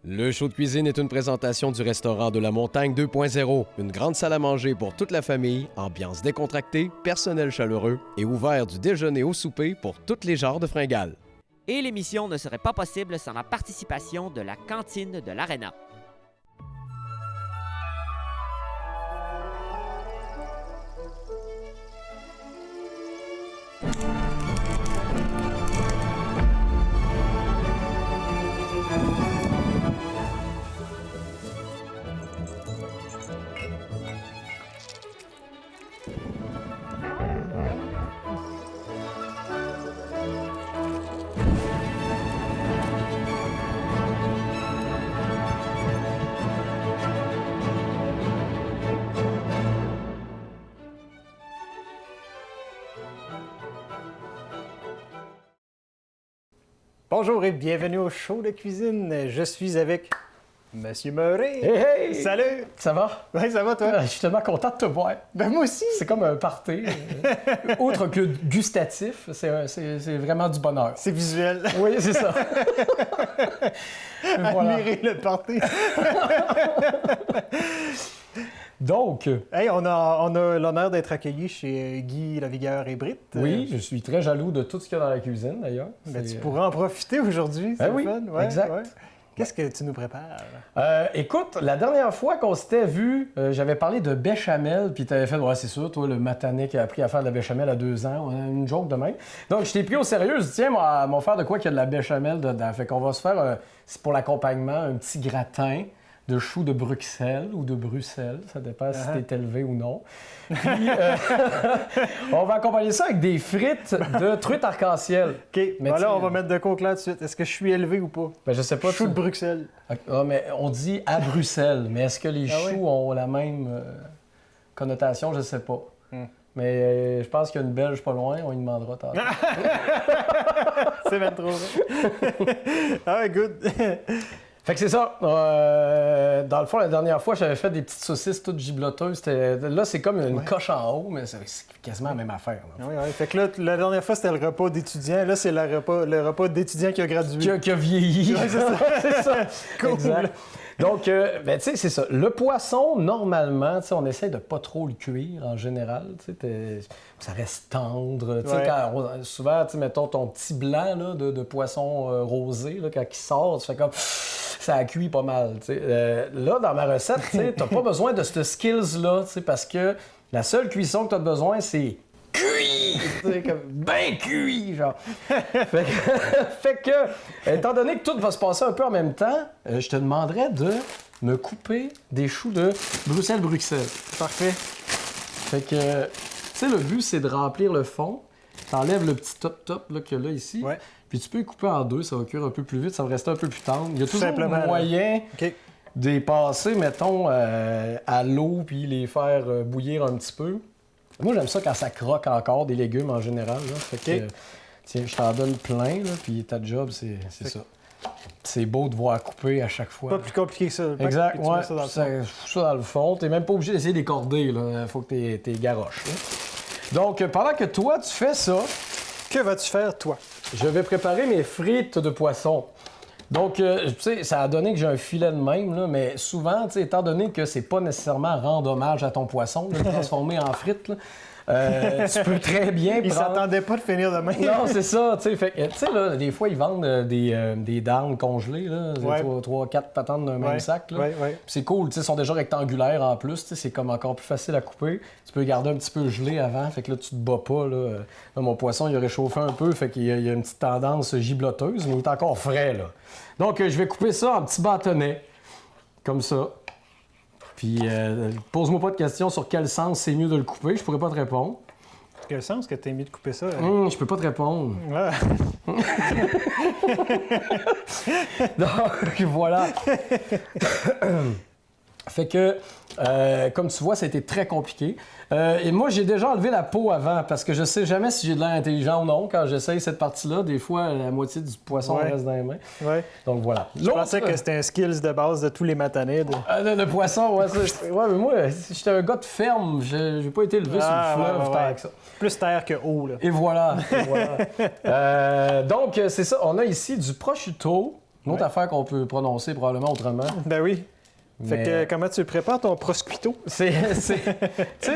Le show de cuisine est une présentation du restaurant de la Montagne 2.0, une grande salle à manger pour toute la famille, ambiance décontractée, personnel chaleureux et ouvert du déjeuner au souper pour tous les genres de fringales. Et l'émission ne serait pas possible sans la participation de la cantine de l'Arena. Bonjour et bienvenue au show de cuisine. Je suis avec Monsieur Murray. Hey, hey! Salut! Ça va? Oui, ça va toi? Je suis tellement content de te voir. Ben moi aussi! C'est comme un party. Outre que gustatif, c'est vraiment du bonheur. C'est visuel. Oui, c'est ça. Voilà. Admirer le party. Donc... Hey, on a l'honneur d'être accueillis chez Guy Lavigueur et Britt. Oui, je suis très jaloux de tout ce qu'il y a dans la cuisine, d'ailleurs. Ben, tu pourras en profiter aujourd'hui, c'est oui, fun. Ouais, exact. Ouais. Qu'est-ce que tu nous prépares? Écoute, la dernière fois qu'on s'était vu, j'avais parlé de béchamel, puis tu avais fait, ouais, c'est sûr, toi, le matané qui a appris à faire de la béchamel à 2 ans, une joke de même. Donc, je t'ai pris au sérieux, je dis, tiens, mon faire de quoi qu'il y a de la béchamel dedans. Fait qu'on va se faire, c'est pour l'accompagnement, un petit gratin de choux de Bruxelles ou de Bruxelles, ça dépend si t'es élevé ou non. Puis, on va accompagner ça avec des frites de truite arc-en-ciel. OK, voilà, on va mettre de quoi clair tout de suite. Est-ce que je suis élevé ou pas? Ben, je sais pas. Choux de Bruxelles. Ah, mais on dit à Bruxelles, mais est-ce que les choux ont la même connotation? Je sais pas. Mais je pense qu'il y a une Belge pas loin, on lui demandera tard. C'est même trop vrai. Ah, good. Fait que c'est ça. Dans le fond, la dernière fois, j'avais fait des petites saucisses toutes gibloteuses. Là, c'est comme une coche en haut, mais c'est quasiment la même affaire. Oui, oui. Fait que là, la dernière fois, c'était le repas d'étudiant. Là, c'est le repas d'étudiant qui a gradué. Qui a vieilli. Ouais, c'est ça. C'est ça. Cool. Exact. Donc, ben, tu sais, c'est ça. Le poisson, normalement, tu sais, on essaie de pas trop le cuire en général. Tu sais, ça reste tendre. Tu sais, souvent, tu sais, mettons ton petit blanc là, de poisson rosé, là, quand il sort, tu fais comme... Ça a cuit pas mal. Là, dans ma recette, tu n'as pas besoin de ce skills-là, parce que la seule cuisson que tu as besoin, c'est cuit! Comme ben cuit, genre. fait que, étant donné que tout va se passer un peu en même temps, je te demanderais de me couper des choux de Bruxelles. Parfait. Fait que, tu sais, le but, c'est de remplir le fond. T'enlèves le petit top là, qu'il y a là ici. Ouais. Puis tu peux les couper en deux, ça va cuire un peu plus vite, ça va rester un peu plus tendre. Il y a toujours un moyen de les passer, mettons, à l'eau puis les faire bouillir un petit peu. Moi, j'aime ça quand ça croque encore, des légumes en général. Là. Fait que, tiens, je t'en donne plein, là, puis ta job, c'est ça. C'est beau de voir couper à chaque fois. Pas plus compliqué que ça. Exact, ouais. Fous ça dans le fond. T'es même pas obligé d'essayer de les corder, là. Faut que t'es garoches. Là. Donc, pendant que toi, tu fais ça... Que vas-tu faire, toi? Je vais préparer mes frites de poisson. Donc, tu sais, ça a donné que j'ai un filet de même, là, mais souvent, tu sais, étant donné que c'est pas nécessairement rendre hommage à ton poisson, là, transformé en frites, là, tu peux très bien prendre... Ils s'attendaient pas de finir de même. Non, c'est ça, tu sais. Fait que, tu sais, là, des fois, ils vendent des darnes congelées, là, 3-4 patentes d'un même sac, là. C'est cool, tu sais, ils sont déjà rectangulaires en plus, tu sais, c'est comme encore plus facile à couper. Tu peux les garder un petit peu gelé avant, fait que là, tu te bats pas, là. Là, mon poisson, il a réchauffé un peu, fait qu'il y a une petite tendance gibloteuse, mais il est encore frais, là. Donc, je vais couper ça en petits bâtonnets, comme ça. Puis, pose-moi pas de questions sur quel sens c'est mieux de le couper, je pourrais pas te répondre. Quel sens que t'as mis de couper ça? Je peux pas te répondre. Donc, voilà. Fait que, comme tu vois, ça a été très compliqué. Et moi, j'ai déjà enlevé la peau avant parce que je sais jamais si j'ai de l'air intelligent ou non quand j'essaye cette partie-là. Des fois, la moitié du poisson reste dans les mains. Donc, voilà. Je pensais que c'était un skills de base de tous les matanés. Le poisson, ouais, mais moi, j'étais un gars de ferme. J'ai pas été élevé sur le fleuve tant que ça. Plus terre que eau, là. Et voilà. Donc, c'est ça. On a ici du prosciutto Une autre affaire qu'on peut prononcer probablement autrement. Ben oui. Fait Mais- que comment tu le prépares, ton prosciutto? Tu sais,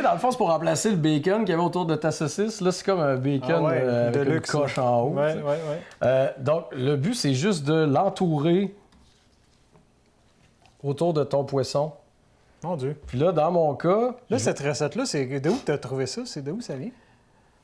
dans le fond, c'est pour remplacer le bacon qu'il y avait autour de ta saucisse. Là, c'est comme un bacon avec une luxe, coche là. en haut. Ouais, tu sais. ouais. Donc, le but, c'est juste de l'entourer autour de ton poisson. Mon Dieu. Puis là, dans mon cas... Là, cette recette-là, c'est de où tu as trouvé ça? C'est de où ça vient?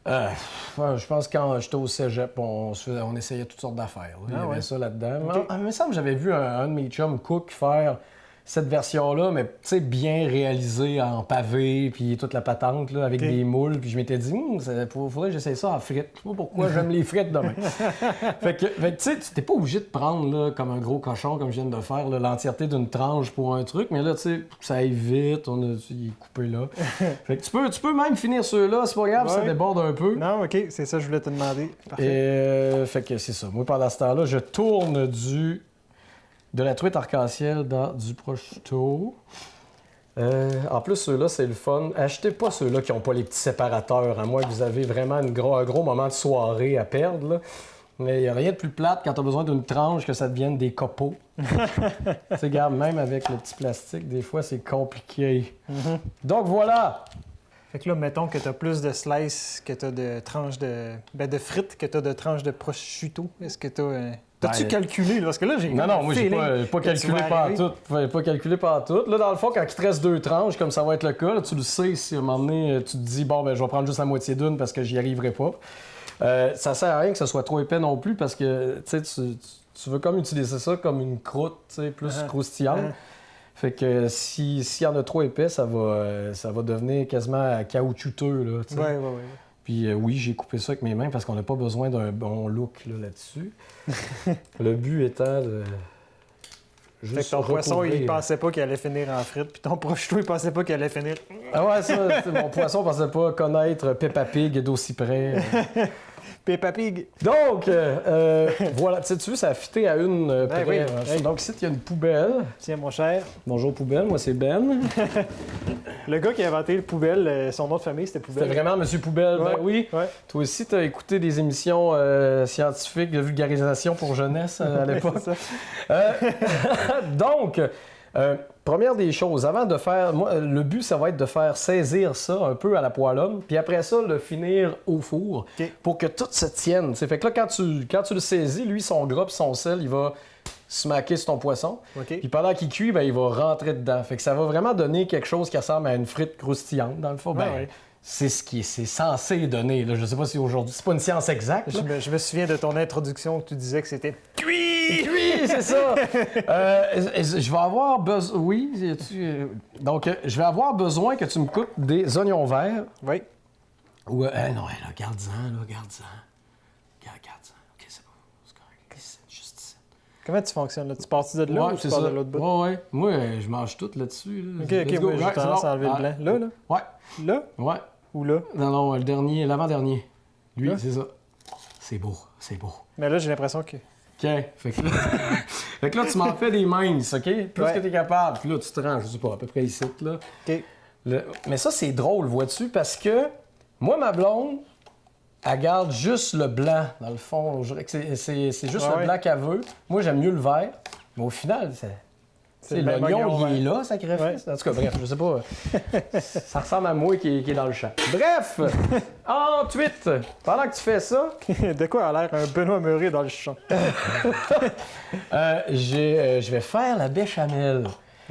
Je pense que quand j'étais au cégep, on essayait toutes sortes d'affaires. Là. Il y avait ça là-dedans. Ok. Il me semble que j'avais vu un de mes chums cook faire cette version-là, mais tu sais, bien réalisée en pavé, puis toute la patente, là, avec Ok. des moules. Puis je m'étais dit, faudrait que j'essaye ça en frites. Je sais pas pourquoi, j'aime les frites demain. fait que tu sais, tu t'es pas obligé de prendre, là, comme un gros cochon, comme je viens de le faire, là, l'entièreté d'une tranche pour un truc. Mais là, tu sais, pour que ça aille vite, il est coupé là. Fait que tu peux même finir ceux-là, c'est pas grave, ça Ouais. déborde un peu. Non, OK, c'est ça que je voulais te demander. Parfait. Fait que c'est ça. Moi, pendant ce temps-là, je tourne de la truite arc-en-ciel dans du prosciutto. En plus, ceux-là, c'est le fun. Achetez pas ceux-là qui n'ont pas les petits séparateurs, à moins que vous avez vraiment un gros moment de soirée à perdre. Là. Mais il n'y a rien de plus plate quand tu as besoin d'une tranche que ça devienne des copeaux. Tu sais, regarde, même avec le petit plastique, des fois, c'est compliqué. Donc voilà! Fait que là, mettons que tu as plus de slices que tu as de tranches de... Ben, de frites que tu as de tranches de prosciutto. Est-ce que tu as... T'as-tu calculé? Là? Parce que là, j'ai... Non, moi, j'ai pas que calculé tu vas par arriver. tout. Pas calculé par tout. Là, dans le fond, quand il te reste 2 tranches, comme ça va être le cas, là, tu le sais, si à un moment donné, tu te dis, bon, ben, je vais prendre juste la moitié d'une parce que j'y arriverai pas. Ça sert à rien que ce soit trop épais non plus parce que, tu sais, tu veux comme utiliser ça comme une croûte, tu sais, plus croustillante. Fait que s'il y en a trop épais, ça va devenir quasiment caoutchouteux, là, tu sais. Ouais. Puis oui, j'ai coupé ça avec mes mains parce qu'on n'a pas besoin d'un bon look là-dessus. Le but étant de Fait que ton poisson, il pensait pas qu'il allait finir en frites, puis ton prosciutto, il pensait pas qu'il allait finir... Ah ouais, ça, mon poisson pensait pas connaître Peppa Pig d'aussi près. Peppa Pig! Donc, voilà, tu sais, ça a fité à une près. oui. Hein. Hey. Donc ici, il y a une poubelle. Tiens, mon cher. Bonjour poubelle, moi c'est Ben. Le gars qui a inventé le poubelle, son nom de famille, c'était Poubelle. C'était vraiment Monsieur Poubelle, Ouais. ben oui. Ouais. Toi aussi, tu as écouté des émissions scientifiques de vulgarisation pour jeunesse à l'époque. C'est ça. Donc, première des choses, avant de faire... Moi, le but, ça va être de faire saisir ça un peu à la poêlonne, puis après ça, le finir au four OK. pour que tout se tienne. T'sais. Fait que là, quand tu le saisis, lui, son gras puis son sel, il va smacker sur ton poisson. OK. Puis pendant qu'il cuit, ben, il va rentrer dedans. Fait que ça va vraiment donner quelque chose qui ressemble à une frite croustillante. Dans le fond, ben, ouais. c'est ce qui c'est censé donner. Là. Je sais pas si aujourd'hui... C'est pas une science exacte. là. Je me souviens de ton introduction où tu disais que c'était cuit! Oui, c'est ça. Je vais avoir besoin. Oui, donc je vais avoir besoin que tu me coupes des oignons verts. Oui. Ou non, là, garde-en, garde-en. Garde-en. Ok, c'est bon. C'est correct. Ici, juste ici. Comment tu fonctionnes, là? Tu pars-tu de là ou tu c'est pars ça. de l'autre bout? Ouais. Moi, je mange tout là-dessus. Là. OK, Let's go. moi, j'ai Ouais, tendance c'est à enlever bon. le blanc. Là, là? Ouais. Là? Ouais. Ou là? Non, le dernier, l'avant-dernier. Lui, Là? c'est ça. C'est beau. Mais là, j'ai l'impression que... OK. Fait que là, tu m'en fais des minces, OK? Plus Ouais. que tu es capable. Puis là, tu te rends, je sais pas, à peu près ici, là. OK. Mais ça, c'est drôle, vois-tu, parce que moi, ma blonde, elle garde juste le blanc, dans le fond. Je dirais que c'est juste Ah le ouais. blanc qu'elle veut. Moi, j'aime mieux le vert. Mais au final, C'est le même l'oignon, oignon il est vert. là, sacrifice. En tout cas, bref, je sais pas. Ça ressemble à moi qui est dans le champ. Bref! Ensuite, pendant que tu fais ça, De quoi a l'air un Benoît Murray dans le champ? je vais faire la béchamel.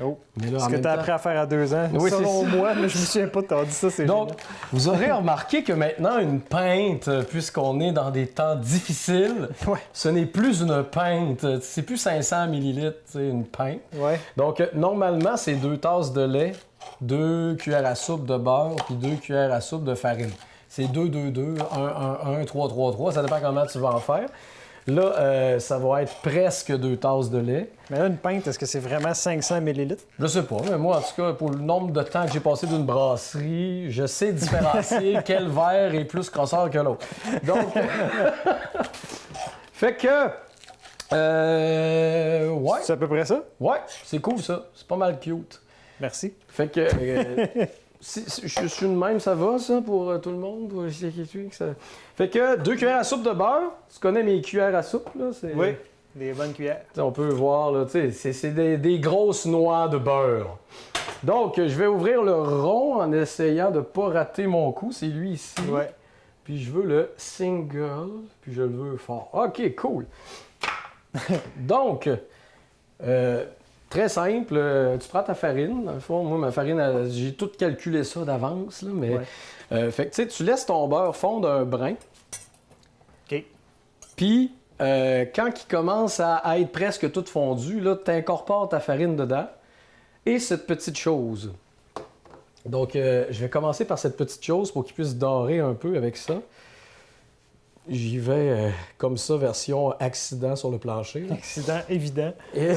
Oh. Mais là, en Ce que même tu as temps- appris à faire à 2 ans. Oui, c'est Selon ça. moi, mais je me souviens pas de t'avoir dit ça, c'est Donc, génial. vous aurez remarqué que maintenant, une pinte, puisqu'on est dans des temps difficiles, Ouais. ce n'est plus une pinte, c'est plus 500 millilitres, c'est une pinte. Ouais. Donc, normalement, c'est 2 tasses de lait, 2 cuillères à soupe de beurre, puis 2 cuillères à soupe de farine. C'est 2, 2, 2, 1, 1, 1, 3, 3, 3, ça dépend comment tu vas en faire. Là, ça va être presque 2 tasses de lait. Mais là, une pinte, est-ce que c'est vraiment 500 millilitres? Je sais pas, mais moi, en tout cas, pour le nombre de temps que j'ai passé d'une brasserie, je sais différencier quel verre est plus crosseur que l'autre. Donc, fait que, ouais, C'est à peu près ça? ouais, c'est cool ça, c'est pas mal cute. Merci. Fait que, si je suis de même, ça va ça pour tout le monde? Pour ça... Fait que 2 cuillères à soupe de beurre, tu connais mes cuillères à soupe, là? Oui. Des bonnes cuillères. T'sais, on peut voir, là, c'est des grosses noix de beurre. Donc, je vais ouvrir le rond en essayant de ne pas rater mon coup. C'est lui ici. Ouais. Puis je veux le single, puis je le veux fort. OK, cool. Donc, très simple. Tu prends ta farine. Dans le fond, moi, ma farine, j'ai tout calculé ça d'avance. Là, mais, fait que tu laisses ton beurre fondre un brin. OK. Puis, quand il commence à être presque tout fondu, là, tu incorpores ta farine dedans. Et cette petite chose. Donc, je vais commencer par cette petite chose pour qu'il puisse dorer un peu avec ça. J'y vais comme ça, version accident sur le plancher. Là. Accident évident. Et...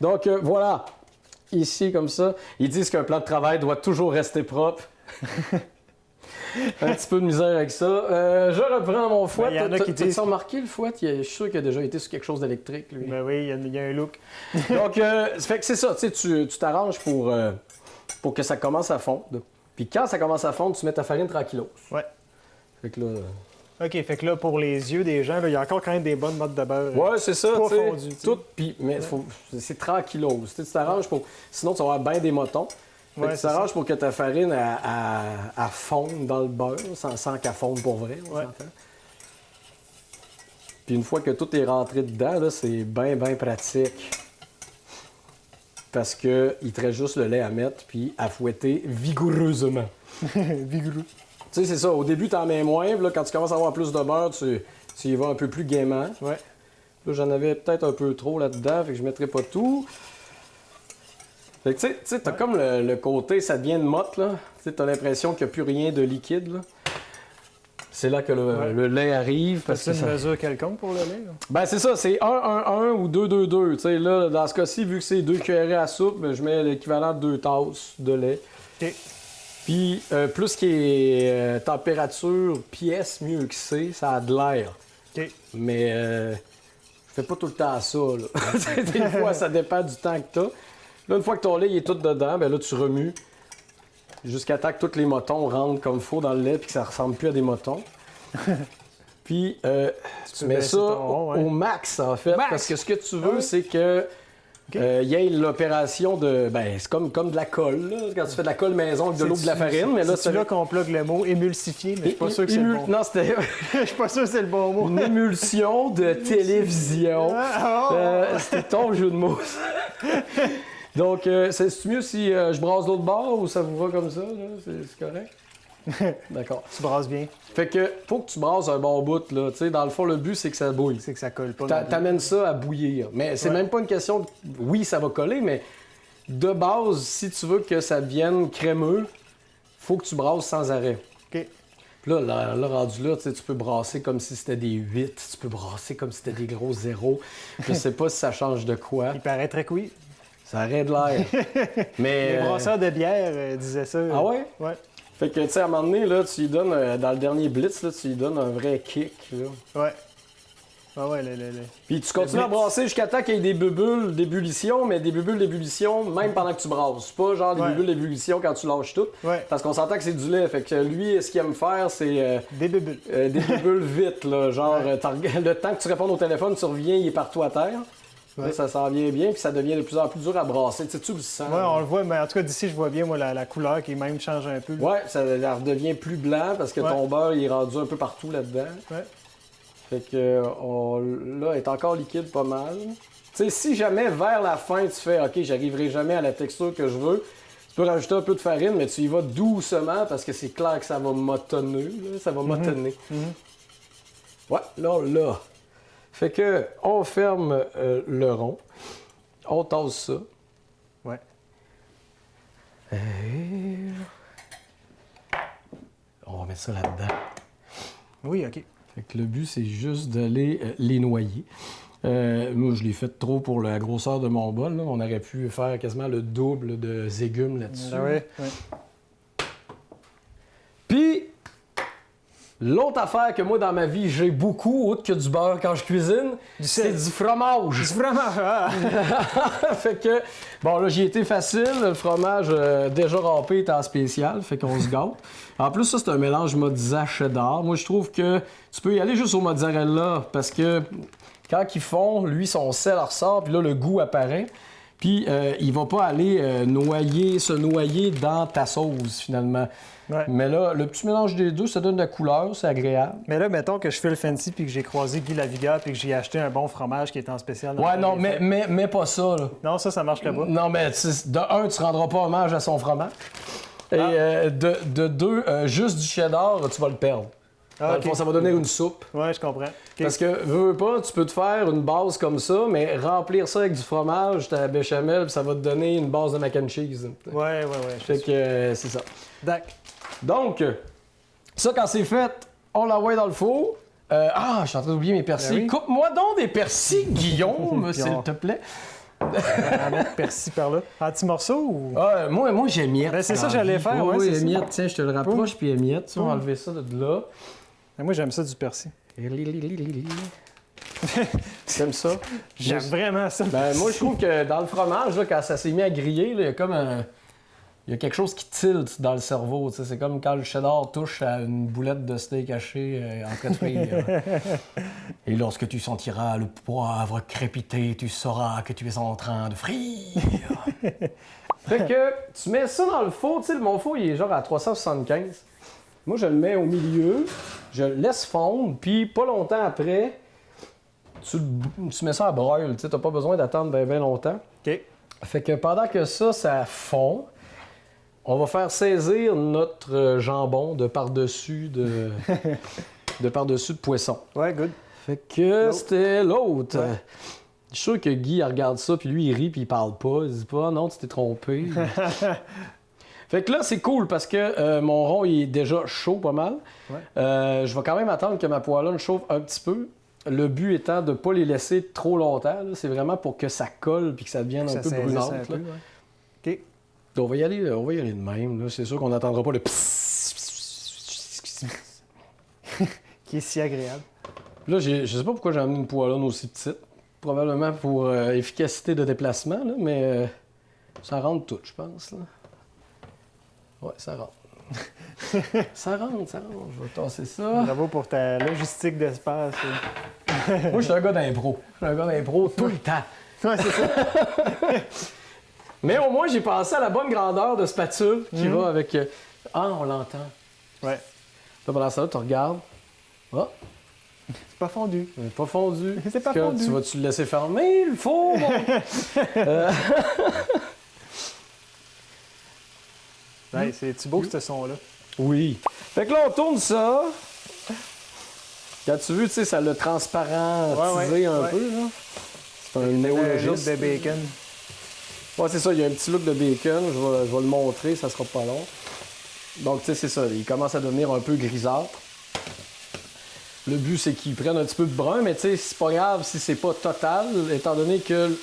Donc, voilà. Ici, comme ça. Ils disent qu'un plan de travail doit toujours rester propre. Un petit peu de misère avec ça. Je reprends mon fouet. T'as remarqué le fouet? Je suis sûr qu'il a déjà été sur quelque chose d'électrique, lui. Ben oui, il y a un look. Donc, fait que c'est ça. Tu t'arranges pour que ça commence à fondre. Puis quand ça commence à fondre, tu mets ta farine tranquillos. Ouais. Fait que là... OK, fait que là, pour les yeux des gens, il y a encore quand même des bonnes mottes de beurre. Ouais, c'est ça. Pas fondu. Tout, mais c'est tranquillos. Tu t'arranges pour... Sinon, tu vas avoir bien des motons. Fait que tu t'arranges pour que ta farine elle fonde dans le beurre, sans qu'elle fonde pour vrai, on s'entend. Puis une fois que tout est rentré dedans, là, c'est bien pratique. Parce qu'il te reste juste le lait à mettre puis à fouetter vigoureusement. Vigoureux. Tu sais, c'est ça. Au début, tu en mets moins. Puis là, quand tu commences à avoir plus de beurre, tu y vas un peu plus gaiement. Ouais. Là, j'en avais peut-être un peu trop là-dedans, fait que je mettrai pas tout. Fait que tu sais, t'as comme le côté, ça devient une motte, là. Tu sais, t'as l'impression qu'il n'y a plus rien de liquide, là. C'est là que le lait arrive. C'est une mesure quelconque pour le lait, là? Ben, c'est ça, c'est 1-1-1 ou 2-2-2. Tu sais, là, dans ce cas-ci, vu que c'est 2 cuillerées à soupe, ben, je mets l'équivalent de 2 tasses de lait. OK. Puis, plus qu'il est température pièce, mieux que c'est, ça a de l'air. OK. Mais je fais pas tout le temps ça, là. Des fois, ça dépend du temps que t'as. Là, une fois que ton lait il est tout dedans, ben là, tu remues jusqu'à temps que tous les motons rentrent comme il faut dans le lait puis que ça ressemble plus à des motons. Puis, tu mets ça au max, en fait, parce que ce que tu veux, c'est que y ait l'opération de... Ben, c'est comme de la colle, là, quand tu fais de la colle maison avec de l'eau et de la farine. Mais là, c'est là qu'on plug le mot émulsifier, mais je suis pas sûr que c'est le bon. Non, c'était... Je suis pas sûr que c'est le bon mot. Une émulsion de télévision. C'était ton jeu de mots. Donc, c'est mieux si je brasse l'autre bord ou ça vous va comme ça? C'est correct? D'accord. Tu brasses bien. Fait que, faut que tu brasses un bon bout, là. Tu sais, dans le fond, le but, c'est que ça bouille. C'est que ça colle pas. T'amènes ça à bouillir. Mais c'est même pas une question de... Oui, ça va coller, mais de base, si tu veux que ça devienne crémeux, faut que tu brasses sans arrêt. OK. Puis là, rendu là, tu peux brasser comme si c'était des 8. Tu peux brasser comme si c'était des gros 0. Je sais pas si ça change de quoi. Il paraîtrait que oui. Ça aurait de l'air. Mais... Les brasseurs de bière disaient ça. Ah ouais? Ouais. Fait que, tu sais, à un moment donné, là, tu lui donnes, dans le dernier blitz, là, tu lui donnes un vrai kick, là. Ouais. Ah ouais, Puis tu continues à brasser jusqu'à temps qu'il y ait des bulles d'ébullition, mais des bulles d'ébullition même pendant que tu brasses. Pas genre des bulles d'ébullition quand tu lâches tout. Ouais. Parce qu'on s'entend que c'est du lait. Fait que lui, ce qu'il aime faire, c'est... des bulles. Des bulles vite, là. Genre, le temps que tu réponds au téléphone, tu reviens, il est partout à terre. Ouais. Là, ça s'en vient bien, puis ça devient de plus en plus dur à brasser. Tu sais, tu le sens. Ouais, on le voit, mais en tout cas, d'ici, je vois bien, moi, la couleur qui même change un peu. Ouais, ça redevient plus blanc parce que ton beurre, il est rendu un peu partout là-dedans. Ouais. Fait que, là, il est encore liquide pas mal. Tu sais, si jamais, vers la fin, tu fais « OK, j'arriverai jamais à la texture que je veux », tu peux rajouter un peu de farine, mais tu y vas doucement parce que c'est clair que ça va motonner, là, ça va motonner. Ouais, là. Fait que, on ferme le rond, on tasse ça. Ouais. On va mettre ça là-dedans. Oui, OK. Fait que le but, c'est juste d'aller les noyer. Moi, je l'ai fait trop pour la grosseur de mon bol. Là. On aurait pu faire quasiment le double de légumes là-dessus. Ah ouais. Puis, l'autre affaire que moi, dans ma vie, j'ai beaucoup, autre que du beurre quand je cuisine, c'est du fromage. Du fromage! Fait que, bon, là, j'y étais facile. Le fromage déjà râpé est en spécial, fait qu'on se gâte. En plus, ça, c'est un mélange mozzarella cheddar. Moi, je trouve que tu peux y aller juste au mozzarella parce que Quand il fond, lui, son sel ressort, puis là, le goût apparaît. Puis il va pas aller se noyer dans ta sauce, finalement. Ouais. Mais là, le petit mélange des deux, ça donne de la couleur, c'est agréable. Mais là, mettons que je fais le fancy puis que j'ai croisé Guy Lavigueur puis que j'ai acheté un bon fromage qui est en spécial. Dans Ouais, non, les fêtes. mais pas ça, là. Non, ça marcherait pas. Non, mais de un, tu rendras pas hommage à son fromage. Et de deux, juste du cheddar, tu vas le perdre. Dans le fond, ça va donner une soupe. Ouais, je comprends. Parce que, veux pas, tu peux te faire une base comme ça, mais remplir ça avec du fromage, ta béchamel, puis ça va te donner une base de mac and cheese. Ouais. Fait que c'est ça. D'accord. Donc, ça, quand c'est fait, on l'envoie dans le four. Je suis en train d'oublier mes persils. Ben oui. Coupe-moi donc des persils, Guillaume, s'il te plaît. On va mettre persil par là. En petits morceaux ou. Moi j'ai miette. Ben, c'est ça que j'allais faire, ouais, c'est ça. émiette, tiens, je te le rapproche, puis émiette. On va enlever ça de là. Ben, moi, j'aime ça du persil. T'aimes ça? J'aime vraiment ça. Ben, moi, je trouve que dans le fromage, là, quand ça s'est mis à griller, là, il y a comme il y a quelque chose qui tilte dans le cerveau. C'est comme quand le cheddar touche à une boulette de steak haché en train de frire. Et lorsque tu sentiras le poivre crépiter, tu sauras que tu es en train de frire. Fait que tu mets ça dans le four. Tu sais, mon four, il est genre à 375. Moi, je le mets au milieu, je le laisse fondre, puis pas longtemps après, tu mets ça à broil. Tu n'as pas besoin d'attendre bien longtemps. OK. Fait que pendant que ça fond, on va faire saisir notre jambon de par-dessus de par-dessus de poisson. Ouais, good. Fait que c'était l'autre. Ouais. Je suis sûr que Guy il regarde ça, puis lui, il rit, puis il parle pas. Il dit pas, non, tu t'es trompé. Fait que là, c'est cool parce que mon rond, il est déjà chaud pas mal. Ouais. Je vais quand même attendre que ma poêlonne chauffe un petit peu. Le but étant de ne pas les laisser trop longtemps. Là. C'est vraiment pour que ça colle puis que ça devienne un peu brunante. Un peu, ouais. OK. Donc, on va y aller de même. Là. C'est sûr qu'on n'attendra pas le Qui est si agréable. Là, je sais pas pourquoi j'ai amené une poêlonne aussi petite. Probablement pour efficacité de déplacement, là, mais ça rentre tout, je pense. Là. Ouais, ça rentre. ça rentre. Je vais tasser ça. Bravo pour ta logistique d'espace. Moi, je suis un gars d'impro. Je suis un gars d'impro tout le temps. Ouais, c'est ça. Mais au moins, j'ai pensé à la bonne grandeur de spatule qui va avec... on l'entend. Ouais. Là, pendant ça, tu regardes. Ah, C'est pas fondu. pas fondu. C'est pas Que fondu. Tu vas-tu le laisser fermer, le four? Ouais, c'est beau ce son-là. Oui. Fait que là, on tourne ça. Quand tu veux, tu sais, ça l'a transparentisé un peu. Là. C'est un Un look néologisme. de bacon. Ouais, c'est ça, il y a un petit look de bacon. Je vais le montrer, ça sera pas long. Donc, tu sais, c'est ça. Il commence à devenir un peu grisâtre. Le but, c'est qu'il prenne un petit peu de brun, mais tu sais, c'est pas grave si c'est pas total, étant donné que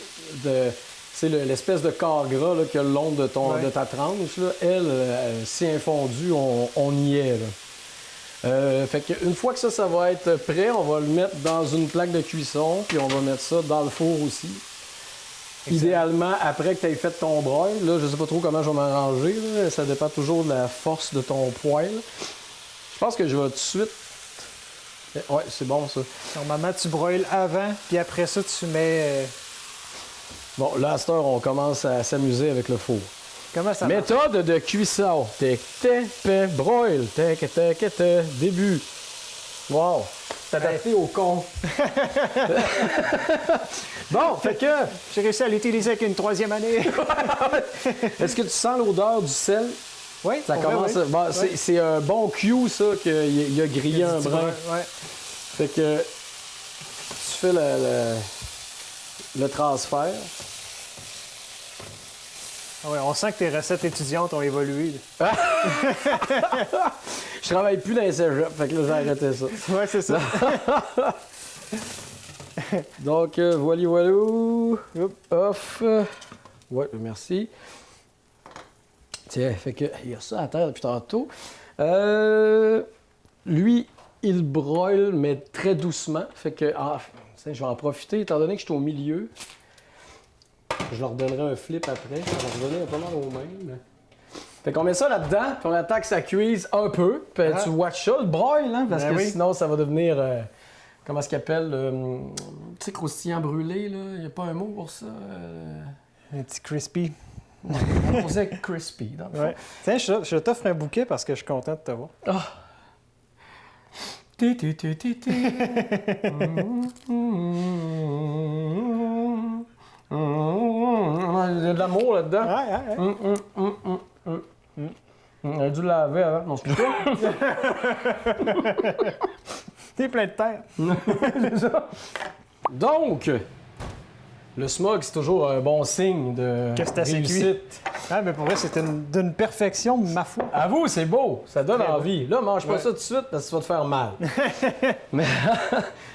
c'est l'espèce de corps gras là, que le long de ta tranche, là, elle, si infondue, on y est. Là. Fait qu'une fois que ça va être prêt, on va le mettre dans une plaque de cuisson, puis on va mettre ça dans le four aussi. Excellent. Idéalement, après que tu aies fait ton broil, là, je sais pas trop comment je vais m'arranger, là, ça dépend toujours de la force de ton poêle. Je pense que je vais tout de suite... Ouais, c'est bon ça. Normalement, tu broiles avant, puis après ça, tu mets... Bon, là, à cette heure, on commence à s'amuser avec le four. Comment ça marche? Méthode de cuisson. Broil. Début. Wow. C'est adapté au con. Bon, fait que... J'ai réussi à l'utiliser avec une 3e année. Est-ce que tu sens l'odeur du sel? Oui, Ça commence... Oui. Bon, c'est un bon cue, ça, qu'il a grillé un brin. Ouais. Fait que tu fais le transfert. Ouais, on sent que tes recettes étudiantes ont évolué. Je travaille plus dans les cégeps, fait que là, j'ai arrêté ça. Ouais, c'est ça. Donc, voilà. Off. Ouais, merci. Tiens, fait que il y a ça à terre depuis tantôt. Lui, il broille, mais très doucement. Fait que, je vais en profiter, étant donné que je suis au milieu. Je leur donnerai un flip après. Ça va revenir pas mal au même. Fait qu'on met ça là-dedans, puis on attend que ça cuise un peu. Puis tu watch ça, le broil, hein, parce que sinon, ça va devenir Comment est-ce qu'il appelle? Tu sais, croustillant brûlé, là. Il n'y a pas un mot pour ça? Un petit crispy. On disait crispy, dans le fond. Ouais. Tiens, je t'offre un bouquet parce que je suis content de te voir. Ah! Ti, ti, ti, ti, ti. Il y a de l'amour là-dedans. Ouais. On a dû le laver avant. Non, c'est pas. T'es plein de terre. C'est ça. Donc, le smog, c'est toujours un bon signe de Que c'est assez réussite. Ah, mais pour vrai, c'était d'une perfection, ma foi. À vous, c'est beau. Ça donne Très envie. Là, mange pas Ouais. ça tout de suite parce que ça va te faire mal. Mais,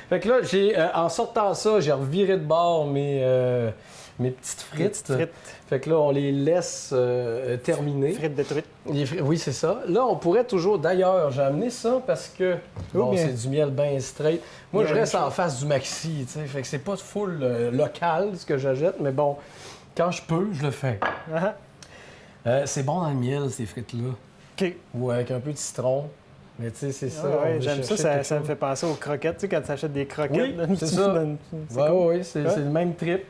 fait que là, en sortant ça, j'ai reviré de bord mes petites frites. Fait que là, on les laisse terminer. Frites de truite. Oui, c'est ça. Là, on pourrait toujours... D'ailleurs, j'ai amené ça parce que... Bon, bien. c'est du miel bien straight. Moi, Bien je reste chaud. en face du maxi, tu sais. Fait que c'est pas full local, ce que j'achète. Mais bon, quand je peux, je le fais. Ah, C'est bon dans le miel, ces frites-là. OK. Ou avec un peu de citron. Mais tu sais, c'est ça. Ah, on ouais, veut j'aime ça, chercher ça, quelque ça me chose. fait penser aux croquettes. Tu sais, quand tu achètes des croquettes. Oui, dans une c'est petite- ça. dans une- Ouais, cool. oui, c'est le même trip.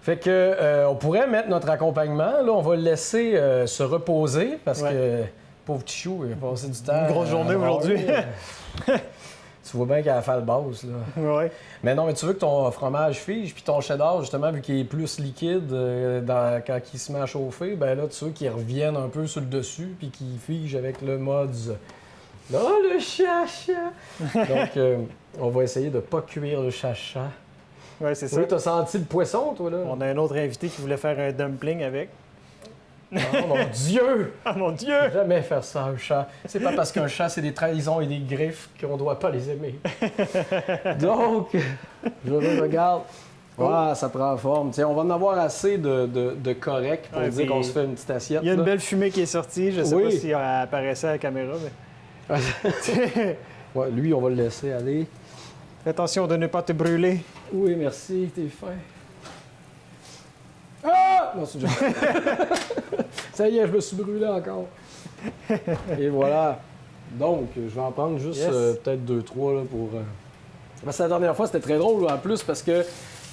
Fait que on pourrait mettre notre accompagnement. Là, on va le laisser se reposer parce que pauvre petit chou, il a passé du temps. Une grosse journée aujourd'hui. Tu vois bien qu'il a la falle basse, là. Ouais. Mais non, mais tu veux que ton fromage fige, puis ton cheddar, justement, vu qu'il est plus liquide quand il se met à chauffer, ben là, tu veux qu'il revienne un peu sur le dessus, puis qu'il fige avec le mode... Oh, le chacha! Donc, on va essayer de pas cuire le chacha. Ouais, c'est ça. Oui, t'as senti le poisson, toi, là? On a un autre invité qui voulait faire un dumpling avec. Oh, mon Dieu! Ah, mon Dieu! Jamais faire ça à un chat. C'est pas parce qu'un chat, c'est des trahisons et des griffes qu'on doit pas les aimer. Donc, je regarde. Ah, ça prend forme. Tiens, on va en avoir assez de correct pour Ouais, dire puis qu'on se fait une petite assiette. Il y a une là. belle fumée qui est sortie. Je sais Oui. pas si elle apparaissait à la caméra, mais. Ouais, lui, on va le laisser aller. Fais attention de ne pas te brûler. Oui, merci, t'es fin. Ah! Non, c'est juste... Ça y est, je me suis brûlé encore. Et voilà. Donc, je vais en prendre juste Yes. peut-être 2-3 là, pour... Parce que la dernière fois, c'était très drôle en plus parce que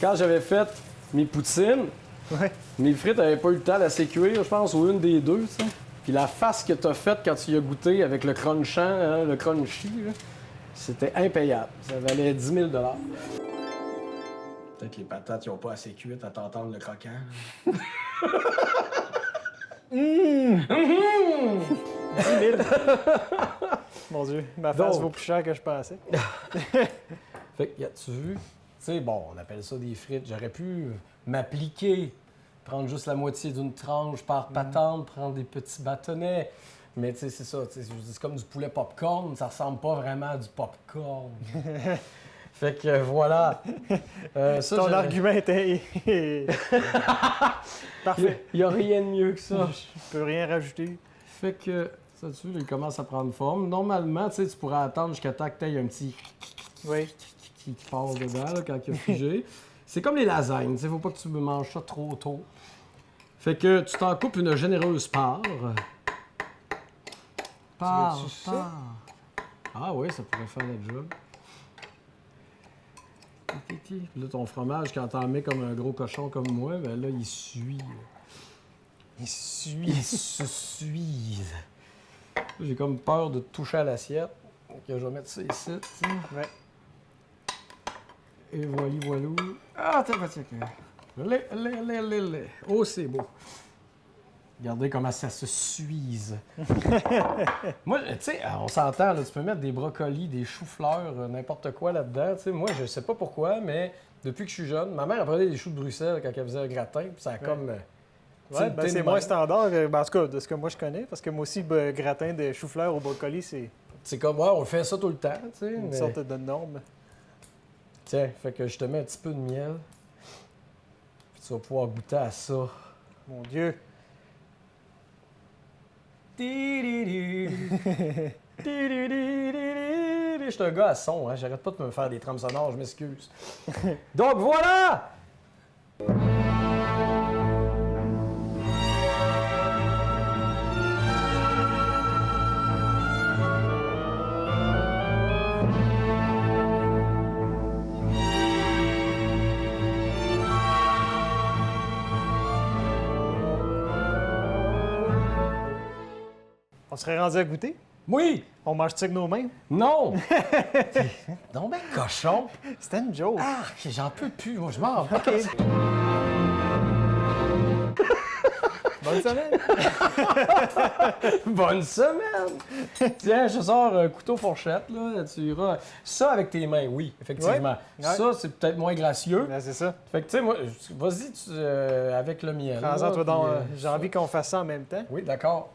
quand j'avais fait mes poutines, Ouais. mes frites n'avaient pas eu le temps d'assez cuire, je pense, ou une des deux, tu sais. Puis la face que tu as faite quand tu y as goûté avec le crunchant, hein, le crunchy, là, c'était impayable. Ça valait 10 000 $. Peut-être les patates, ils n'ont pas assez cuites à t'entendre le croquant. Mon Dieu, ma face Donc. vaut plus cher que je pensais. Fait que, as-tu vu? Tu sais, bon, on appelle ça des frites. J'aurais pu m'appliquer, prendre juste la moitié d'une tranche par patente, prendre des petits bâtonnets. Mais tu sais, c'est ça. Tu sais, je dis, c'est comme du poulet popcorn. Ça ressemble pas vraiment à du popcorn. Fait que voilà. Ça, Ton j'aurais- argument était. Parfait. Il n'y a rien de mieux que ça. Je peux rien rajouter. Fait que, ça, tu vois, il commence à prendre forme. Normalement, tu sais, tu pourrais attendre jusqu'à temps que tu aies un petit Oui. qui passe dedans là, quand il a figé. C'est comme les lasagnes, il ne faut pas que tu manges ça trop tôt. Fait que tu t'en coupes une généreuse part. Part, veux-tu ça? part. Ah oui, ça pourrait faire le job. Puis là, ton fromage, quand t'en mets comme un gros cochon comme moi, ben là, il suit. Il suit. Il se suit. J'ai comme peur de toucher à l'assiette. Donc, je vais mettre ça ici. tu sais. Ouais. Et voilà. Ah, t'as pas le. Oh, c'est beau. Regardez comment ça se suise. Moi, tu sais, on s'entend, là, tu peux mettre des brocolis, des choux-fleurs, n'importe quoi là-dedans. Tu sais, moi, je sais pas pourquoi, mais depuis que je suis jeune, ma mère elle prenait des choux de Bruxelles quand elle faisait un gratin, puis ça a comme... Ouais, ben c'est moins standard, en tout cas, de ce que moi je connais, parce que moi aussi, gratin de chou-fleur au brocoli, c'est C'est comme, ouais, on fait ça tout le temps, tu sais. une mais- sorte de norme. Tiens, fait que je te mets un petit peu de miel. Puis tu vas pouvoir goûter à ça. Mon Dieu. Je suis un gars à son, hein? J'arrête pas de me faire des trames sonores, je m'excuse. Donc voilà! On serait rendu à goûter? Oui! On mange-tu avec nos mains? Non! Non, ben cochon! C'était une joke. Ah, j'en peux plus, moi, je m'en vais. OK. Bonne semaine! Bonne semaine! Tiens, je sors un couteau fourchette, là, tu iras. Ça avec tes mains, oui, effectivement. Ouais. Ça, c'est peut-être moins gracieux. Ben, c'est ça. Fait que, tu sais, moi, vas-y avec le miel. Prends-en, là, toi, donc. puis, J'ai envie qu'on fasse ça en même temps. Oui, d'accord.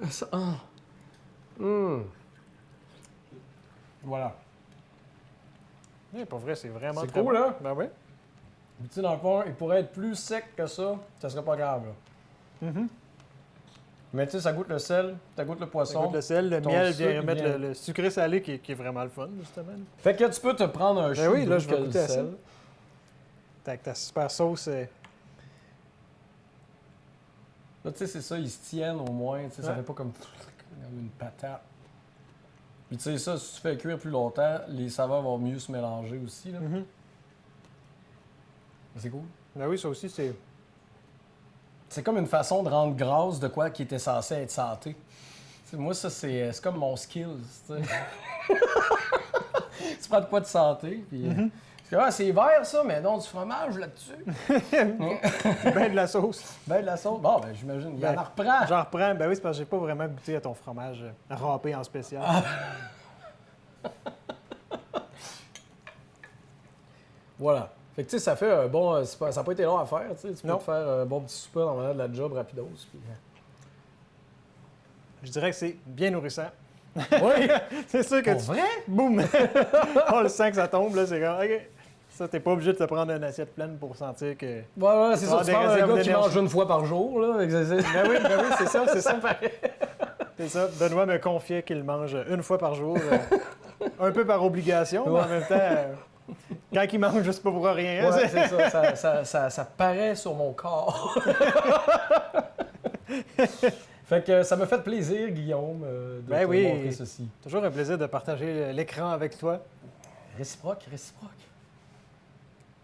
Ça, Voilà. Ouais, pour vrai, c'est vraiment C'est très cool, bon. hein? Ben oui. Tu sais, dans le fond, il pourrait être plus sec que ça serait pas grave, là. Mm-hmm. Mais tu sais, ça goûte le sel, ça goûte le Ça poisson. goûte le sel, le ton miel sucre vient remettre vient- le sucré salé qui est vraiment le fun, justement. Fait que tu peux te prendre un chou oui, là, de je vais que le goûter à ça. sel. Avec ta super sauce. Là, tu sais, c'est ça, ils se tiennent au moins. Tu sais, ça Ouais. fait pas comme une patate. Puis tu sais, ça, si tu fais cuire plus longtemps, les saveurs vont mieux se mélanger aussi. Là. Mhm. C'est cool. Ben oui, ça aussi, c'est. C'est comme une façon de rendre grâce de quoi qui était censé être santé. Tu sais, moi, ça, c'est comme mon skills. Tu sais. Tu prends de quoi de santé, puis... c'est vert, ça, mais non, du fromage là-dessus. Ben de la sauce. Ben, de la sauce. Bon, ben, j'imagine, il y en Ben, reprend. J'en reprends. Ben oui, c'est parce que j'ai pas vraiment goûté à ton fromage râpé en spécial. Voilà. Fait que, tu sais, ça fait un bon... ça n'a pas été long à faire, tu sais. Tu peux Non. te faire un bon petit souper en venant de la job rapidos. Puis... Je dirais que c'est bien nourrissant. Oui! C'est sûr que Pour vrai? Boum! On le sent que ça tombe, là, c'est comme, OK. Ça, t'es pas obligé de te prendre une assiette pleine pour sentir que... Ouais, c'est ça. Ah, Tu des parles d'un réserves gars qui d'énergie. mange une fois par jour, là. Fait que c'est- Ben oui, c'est ça, c'est ça. C'est ça. Benoît me confiait qu'il mange une fois par jour, un peu par obligation, mais en même temps, quand il mange, c'est pas pour rien. Ouais, c'est ça. Ça paraît sur mon corps. Fait que ça me fait plaisir, Guillaume, de Ben te oui. montrer ceci. Toujours un plaisir de partager l'écran avec toi. Réciproque, réciproque.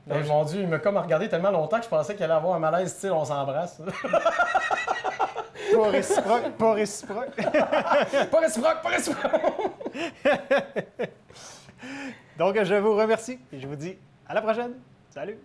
Non, Ben, mon Dieu, il m'a comme regardé tellement longtemps que je pensais qu'il allait avoir un malaise style on s'embrasse. Pas réciproque, pas réciproque. Pas réciproque, pas réciproque! Donc, je vous remercie et je vous dis à la prochaine. Salut!